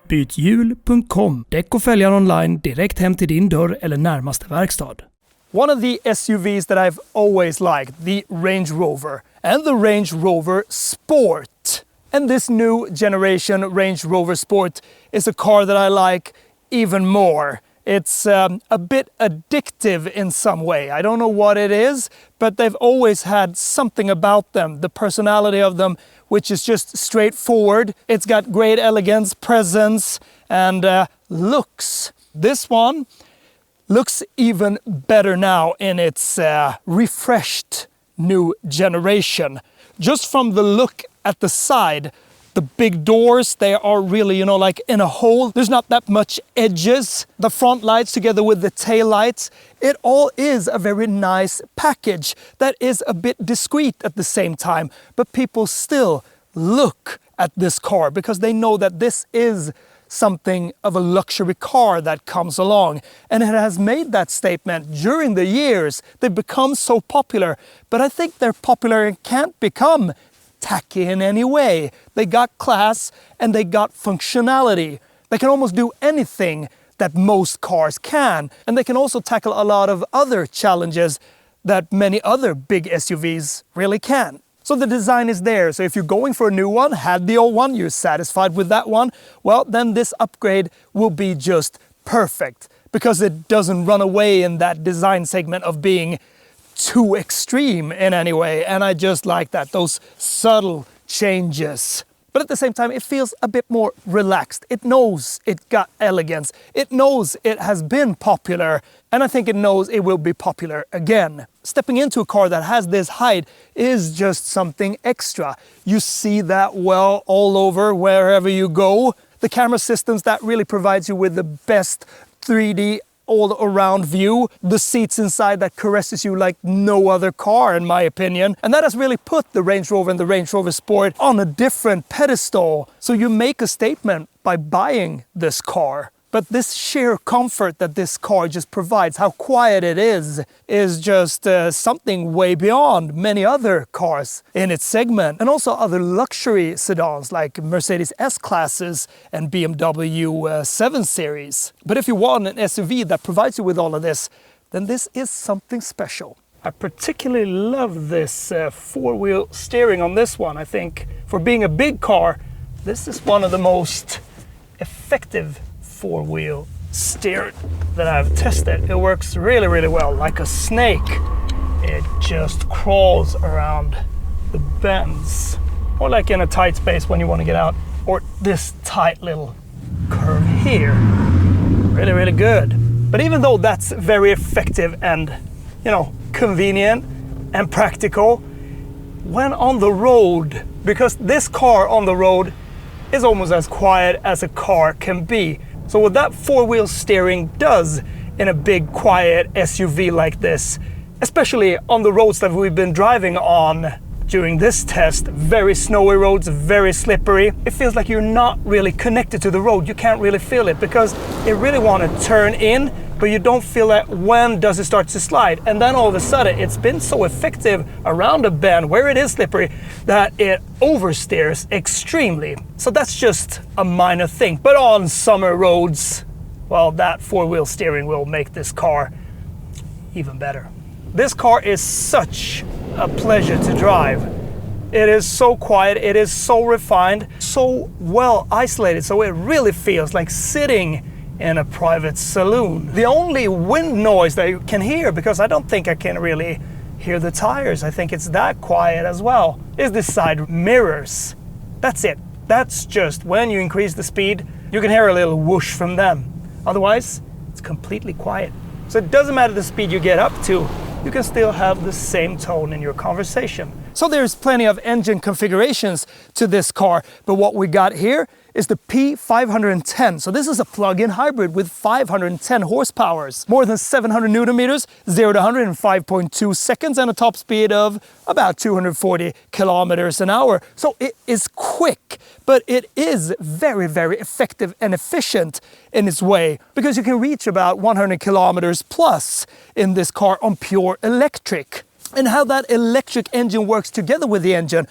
Bythjul.com. Däck och fälgar online direkt hem till din dörr eller närmaste verkstad. One of the SUVs that I've always liked, the Range Rover, and the Range Rover Sport. And this new generation Range Rover Sport is a car that I like even more. It's a bit addictive in some way. I don't know what it is, but they've always had something about them, the personality of them, which is just straightforward. It's got great elegance, presence, and looks. This one looks even better now in its refreshed new generation. Just from the look at the side, the big doors, they are really, you know, like in a hole. There's not that much edges. The front lights together with the tail lights, it all is a very nice package that is a bit discreet at the same time. But people still look at this car because they know that this is something of a luxury car that comes along. And it has made that statement during the years. They've become so popular, but I think they're popular and can't become tacky in any way. They got class and they got functionality. They can almost do anything that most cars can. And they can also tackle a lot of other challenges that many other big SUVs really can. So the design is there. So if you're going for a new one, had the old one, you're satisfied with that one, well, then this upgrade will be just perfect because it doesn't run away in that design segment of being too extreme in any way. And I just like that, those subtle changes. But at the same time, it feels a bit more relaxed. It knows it got elegance. It knows it has been popular. And I think it knows it will be popular again. Stepping into a car that has this height is just something extra. You see that well all over wherever you go. The camera systems that really provides you with the best 3D all-around view, the seats inside that caresses you like no other car in my opinion, and that has really put the Range Rover and the Range Rover Sport on a different pedestal. So you make a statement by buying this car. But this sheer comfort that this car just provides, how quiet it is just something way beyond many other cars in its segment. And also other luxury sedans like Mercedes S-Classes and BMW 7 Series. But if you want an SUV that provides you with all of this, then this is something special. I particularly love this four-wheel steering on this one. I think for being a big car, this is one of the most effective four-wheel steer that I've tested. It works really, really well. Like a snake, it just crawls around the bends. Or like in a tight space when you want to get out. Or this tight little curve here. Really, really good. But even though that's very effective and, you know, convenient and practical, when on the road, because this car on the road is almost as quiet as a car can be. So what that four-wheel steering does in a big, quiet SUV like this, especially on the roads that we've been driving on during this test, very snowy roads, very slippery, it feels like you're not really connected to the road. You can't really feel it because it really want to turn in, but you don't feel that when does it start to slide. And then all of a sudden, it's been so effective around a bend where it is slippery that it oversteers extremely. So that's just a minor thing. But on summer roads, well, that four-wheel steering will make this car even better. This car is such a pleasure to drive. It is so quiet, it is so refined, so well isolated, so it really feels like sitting in a private saloon. The only wind noise that you can hear, because I don't think I can really hear the tires, I think it's that quiet as well, is the side mirrors. That's it. That's just when you increase the speed, you can hear a little whoosh from them. Otherwise, it's completely quiet. So it doesn't matter the speed you get up to, you can still have the same tone in your conversation. So there's plenty of engine configurations to this car, but what we got here is the P510. So this is a plug-in hybrid with 510 horsepower, more than 700 Newton meters, 0 to 100 in 5.2 seconds, and a top speed of about 240 kilometers an hour. So it is quick, but it is very, very effective and efficient in its way, because you can reach about 100 kilometers plus in this car on pure electric. And how that electric engine works together with the engine,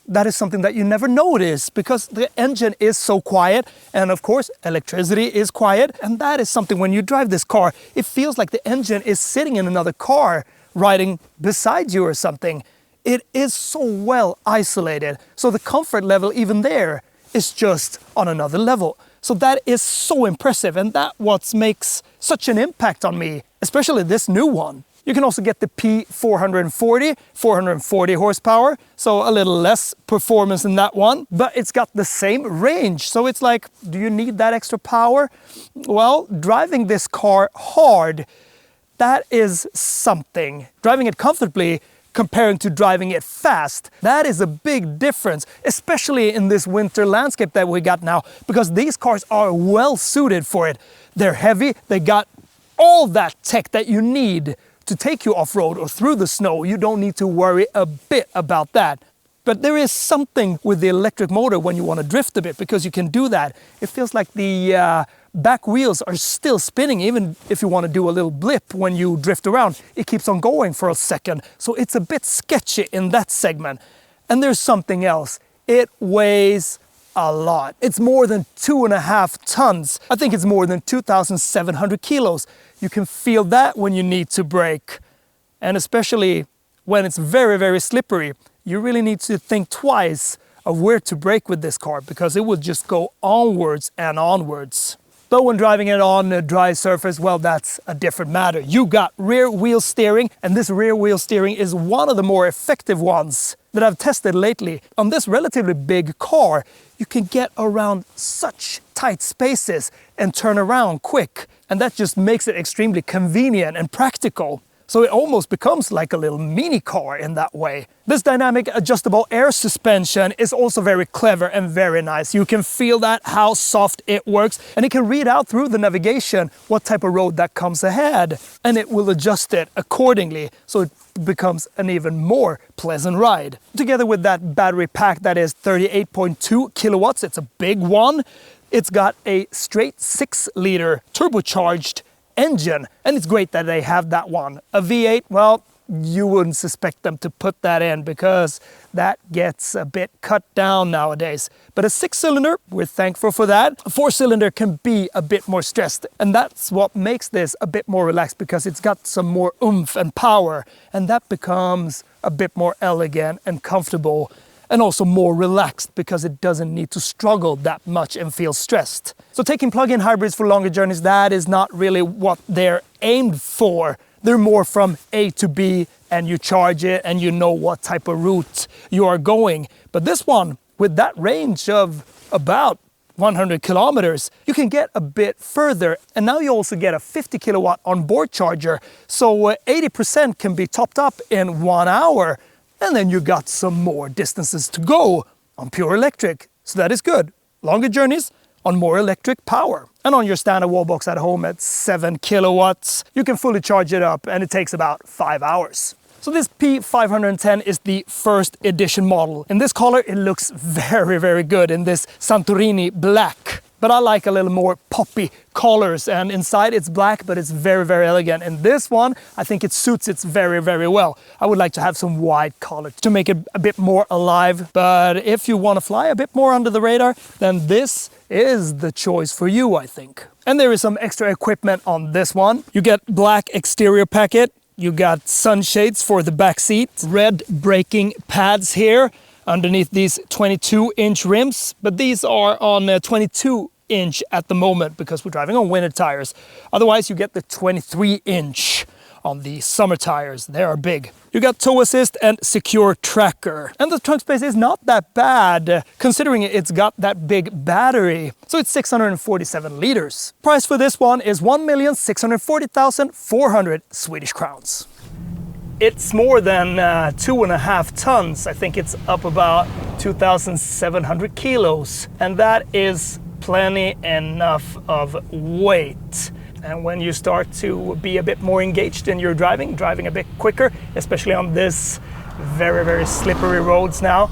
that is something that you never notice because the engine is so quiet, and of course electricity is quiet, and that is something when you drive this car, it feels like the engine is sitting in another car riding beside you or something. It is so well isolated, so the comfort level even there is just on another level. So that is so impressive, and that what makes such an impact on me, especially this new one. You can also get the P510e, 440 horsepower, so a little less performance in that one, but it's got the same range. So it's like, do you need that extra power? Well, driving this car hard, that is something. Driving it comfortably, comparing to driving it fast, that is a big difference, especially in this winter landscape that we got now, because these cars are well suited for it. They're heavy, they got all that tech that you need to take you off-road or through the snow. You don't need to worry a bit about that. But there is something with the electric motor when you want to drift a bit, because you can do that. It feels like the back wheels are still spinning, even if you want to do a little blip when you drift around. It keeps on going for a second, so it's a bit sketchy in that segment. And there's something else. It weighs a lot. It's more than 2.5 tons. I think it's more than 2,700 kilos. You can feel that when you need to brake. And especially when it's very, very slippery, you really need to think twice of where to brake with this car, because it will just go onwards and onwards. But when driving it on a dry surface, well, that's a different matter. You got rear wheel steering, and this rear wheel steering is one of the more effective ones that I've tested lately. On this relatively big car, you can get around such tight spaces and turn around quick, and that just makes it extremely convenient and practical. So it almost becomes like a little mini car in that way. This dynamic adjustable air suspension is also very clever and very nice. You can feel that, how soft it works, and it can read out through the navigation what type of road that comes ahead, and it will adjust it accordingly, so it becomes an even more pleasant ride. Together with that battery pack that is 38.2 kilowatts, it's a big one. It's got a straight 6-liter turbocharged engine, and it's great that they have that one. A V8, well, you wouldn't suspect them to put that in because that gets a bit cut down nowadays. But a 6-cylinder, we're thankful for that. A 4-cylinder can be a bit more stressed, and that's what makes this a bit more relaxed, because it's got some more oomph and power, and that becomes a bit more elegant and comfortable, and also more relaxed because it doesn't need to struggle that much and feel stressed. So taking plug-in hybrids for longer journeys, that is not really what they're aimed for. They're more from A to B, and you charge it and you know what type of route you are going. But this one, with that range of about 100 kilometers, you can get a bit further, and now you also get a 50 kilowatt onboard charger, so 80% can be topped up in 1 hour. And then you got some more distances to go on pure electric. So that is good. Longer journeys on more electric power. And on your standard wall box at home at 7 kilowatts, you can fully charge it up, and it takes about 5 hours. So this P510 is the first edition model. In this color, it looks very, very good in this Santorini black. But I like a little more poppy colors, and inside it's black, but it's very, very elegant. And this one, I think it suits it very, very well. I would like to have some white color to make it a bit more alive. But if you want to fly a bit more under the radar, then this is the choice for you, I think. And there is some extra equipment on this one. You get black exterior packet. You got sunshades for the back seat, red braking pads here underneath these 22-inch rims, but these are on 22-inch at the moment because we're driving on winter tires. Otherwise, you get the 23-inch on the summer tires. They are big. You got tow assist and secure tracker. And the trunk space is not that bad, considering it's got that big battery. So it's 647 liters. Price for this one is 1,640,400 Swedish crowns. It's more than 2.5 tons. I think it's up about 2,700 kilos. And that is plenty enough of weight. And when you start to be a bit more engaged in your driving a bit quicker, especially on this very, very slippery roads now,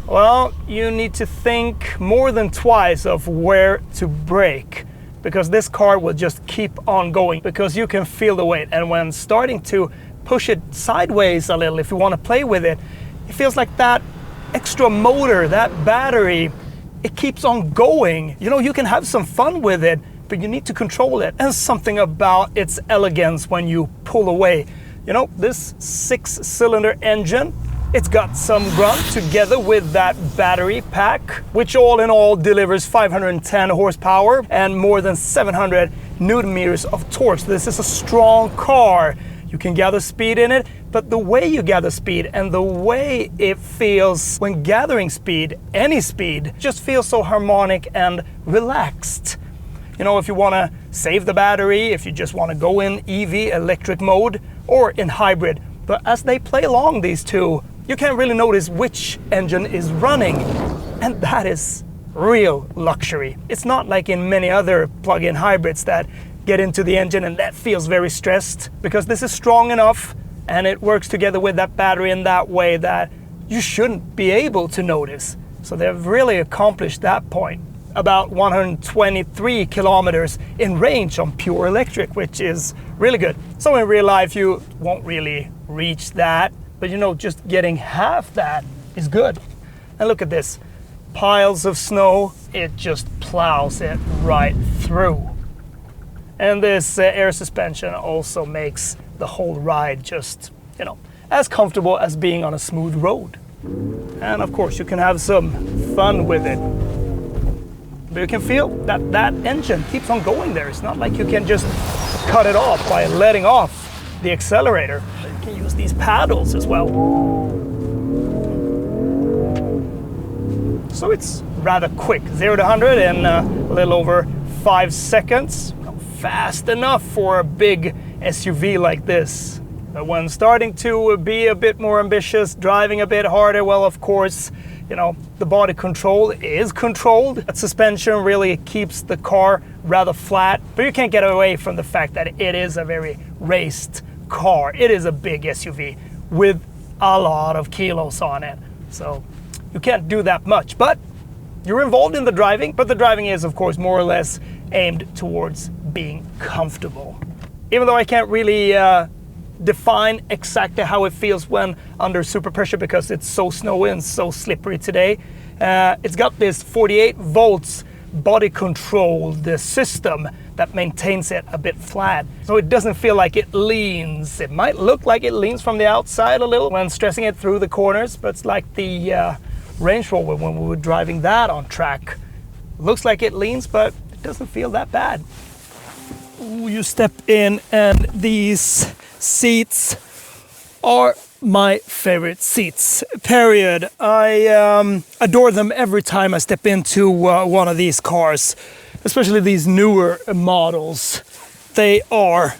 well, you need to think more than twice of where to brake, because this car will just keep on going because you can feel the weight. And when starting to push it sideways a little, if you want to play with it, it feels like that extra motor, that battery, it keeps on going. You know, you can have some fun with it, but you need to control it. And something about its elegance when you pull away. You know, this 6-cylinder engine, it's got some grunt together with that battery pack, which all in all delivers 510 horsepower and more than 700 Newton meters of torque. So this is a strong car. You can gather speed in it, but the way you gather speed and the way it feels when gathering speed, any speed, just feels so harmonic and relaxed. You know, if you want to save the battery, if you just want to go in EV, electric mode, or in hybrid. But as they play along, these two, you can't really notice which engine is running. And that is real luxury. It's not like in many other plug-in hybrids that get into the engine and that feels very stressed, because this is strong enough and it works together with that battery in that way that you shouldn't be able to notice. So they've really accomplished that point. About 123 kilometers in range on pure electric, which is really good. So in real life you won't really reach that, but you know, just getting half that is good. And look at this, piles of snow, it just plows it right through. And this air suspension also makes the whole ride just, you know, as comfortable as being on a smooth road. And of course you can have some fun with it. But you can feel that that engine keeps on going there. It's not like you can just cut it off by letting off the accelerator. You can use these paddles as well. So it's rather quick, 0 to 100 in a little over 5 seconds. Fast enough for a big SUV like this. But when starting to be a bit more ambitious, driving a bit harder, well, of course, you know, the body control is controlled. That suspension really keeps the car rather flat, but you can't get away from the fact that it is a very raced car. It is a big SUV with a lot of kilos on it. So you can't do that much, but you're involved in the driving, but the driving is, of course, more or less aimed towards being comfortable. Even though I can't really define exactly how it feels when under super pressure because it's so snowy and so slippery today. It's got this 48 volts body controlled system that maintains it a bit flat. So it doesn't feel like it leans. It might look like it leans from the outside a little when stressing it through the corners, but it's like the Range Rover when we were driving that on track. Looks like it leans, but it doesn't feel that bad. Ooh, you step in and these seats are my favorite seats, period. I adore them every time I step into one of these cars, especially these newer models. They are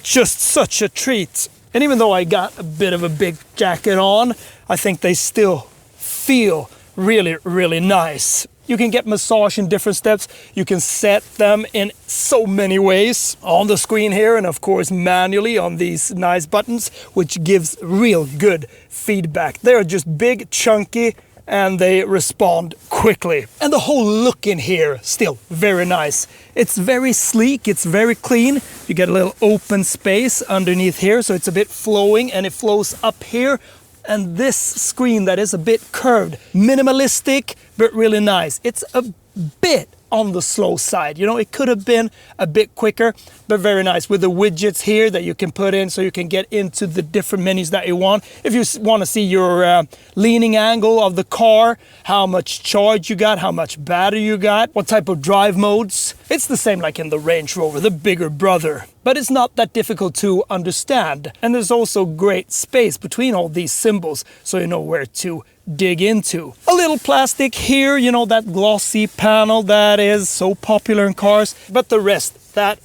just such a treat. And even though I got a bit of a big jacket on, I think they still feel really, really nice. You can get massage in different steps. You can set them in so many ways on the screen here, and of course manually on these nice buttons, which gives real good feedback. They're just big, chunky, and they respond quickly. And the whole look in here, still very nice. It's very sleek, it's very clean. You get a little open space underneath here, so it's a bit flowing, and it flows up here. And this screen that is a bit curved, minimalistic, but really nice. It's a bit on the slow side. You know, it could have been a bit quicker, but very nice with the widgets here that you can put in so you can get into the different menus that you want. If you want to see your leaning angle of the car, how much charge you got, how much battery you got, what type of drive modes. It's the same like in the Range Rover, the bigger brother. But it's not that difficult to understand. And there's also great space between all these symbols, so you know where to dig into. A little plastic here, you know, that glossy panel that is so popular in cars. But the rest, that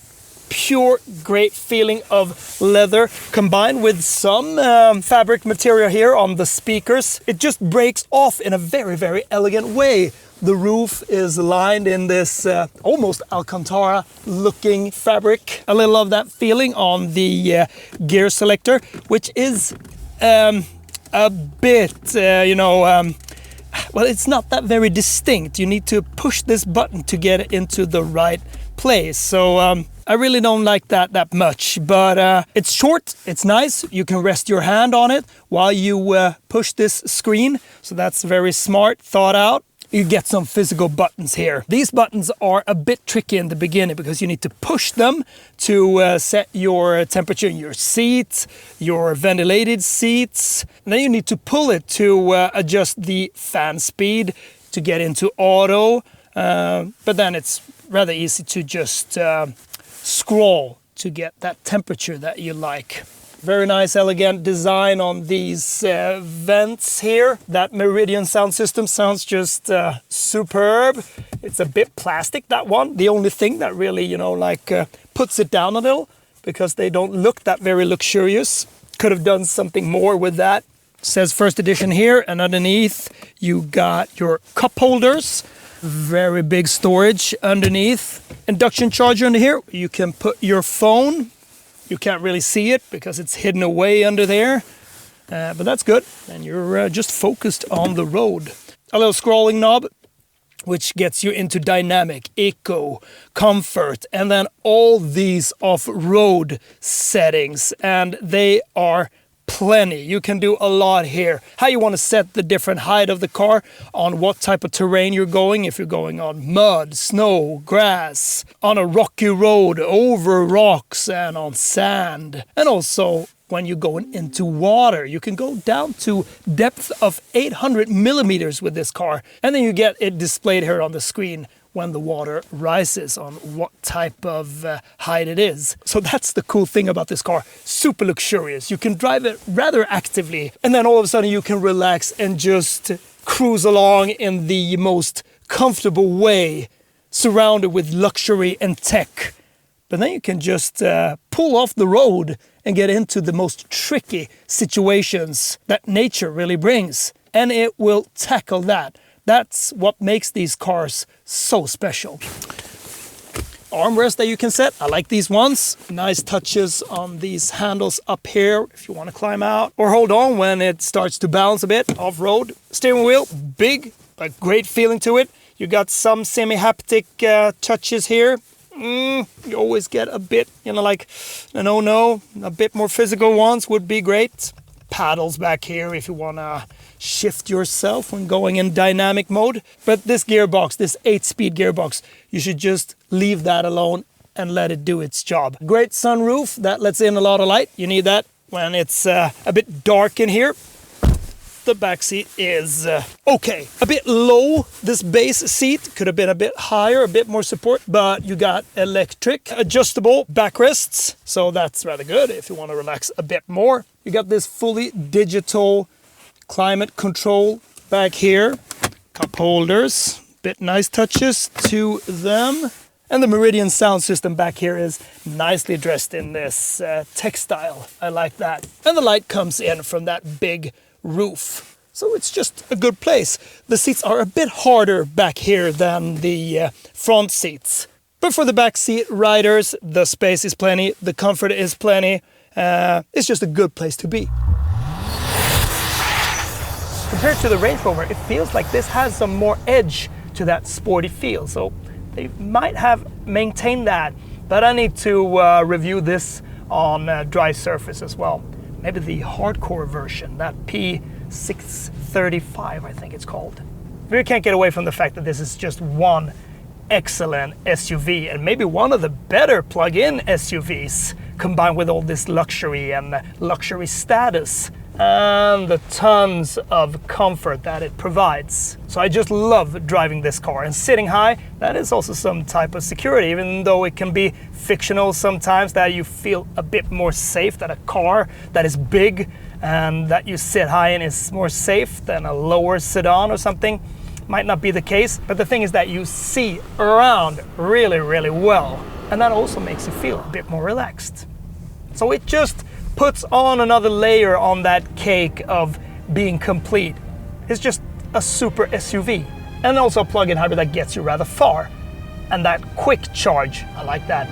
pure great feeling of leather combined with some fabric material here on the speakers. It just breaks off in a very, very elegant way. The roof is lined in this almost Alcantara looking fabric. A little of that feeling on the gear selector, which is a bit, well, it's not that very distinct. You need to push this button to get it into the right place. So I really don't like that much, but it's short, it's nice. You can rest your hand on it while you push this screen. So that's very smart, thought out. You get some physical buttons here. These buttons are a bit tricky in the beginning because you need to push them to set your temperature in your seat, your ventilated seats. And then you need to pull it to adjust the fan speed to get into auto. But then it's rather easy to just scroll to get that temperature that you like. Very nice, elegant design on these vents here. That Meridian sound system sounds just superb. It's a bit plastic, that one. The only thing that really, you know, like puts it down a little because they don't look that very luxurious. Could have done something more with that. Says first edition here, and underneath you got your cup holders. Very big storage underneath. Induction charger under here. You can put your phone. You can't really see it because it's hidden away under there, but that's good. And you're just focused on the road. A little scrolling knob, which gets you into dynamic, eco, comfort, and then all these off-road settings. And they are plenty. You can do a lot here. How you want to set the different height of the car, on what type of terrain you're going, if you're going on mud, snow, grass, on a rocky road, over rocks and on sand. And also when you're going into water, you can go down to depth of 800 millimeters with this car. And then you get it displayed here on the screen when the water rises on what type of height it is. So that's the cool thing about this car. Super luxurious. You can drive it rather actively, and then all of a sudden you can relax and just cruise along in the most comfortable way, surrounded with luxury and tech. But then you can just pull off the road and get into the most tricky situations that nature really brings. And it will tackle that. That's what makes these cars so special. Armrest that you can set. I like these ones. Nice touches on these handles up here if you want to climb out or hold on when it starts to bounce a bit off-road. Steering wheel, big, but great feeling to it. You got some semi-haptic touches here. You always get a bit, you know, like a bit more physical ones would be great. Paddles back here if you want to shift yourself when going in dynamic mode. But this gearbox, this 8-speed gearbox, you should just leave that alone and let it do its job. Great sunroof that lets in a lot of light. You need that when it's a bit dark in here. The back seat is okay. A bit low, this base seat. Could have been a bit higher, a bit more support, but you got electric adjustable backrests. So that's rather good if you want to relax a bit more. You got this fully digital climate control back here. Cup holders, bit nice touches to them. And the Meridian sound system back here is nicely dressed in this textile. I like that. And the light comes in from that big roof. So it's just a good place. The seats are a bit harder back here than the front seats. But for the back seat riders, the space is plenty, the comfort is plenty. It's just a good place to be. Compared to the Range Rover, it feels like this has some more edge to that sporty feel. So they might have maintained that, but I need to review this on dry surface as well. Maybe the hardcore version, that P635, I think it's called. We can't get away from the fact that this is just one excellent SUV, and maybe one of the better plug-in SUVs, combined with all this luxury and luxury status and the tons of comfort that it provides. So I just love driving this car, and sitting high, that is also some type of security, even though it can be fictional sometimes, that you feel a bit more safe, that a car that is big and that you sit high in is more safe than a lower sedan or something. Might not be the case, but the thing is that you see around really, really well, and that also makes you feel a bit more relaxed. So it just puts on another layer on that cake of being complete. It's just a super SUV, and also a plug-in hybrid that gets you rather far. And that quick charge, I like that.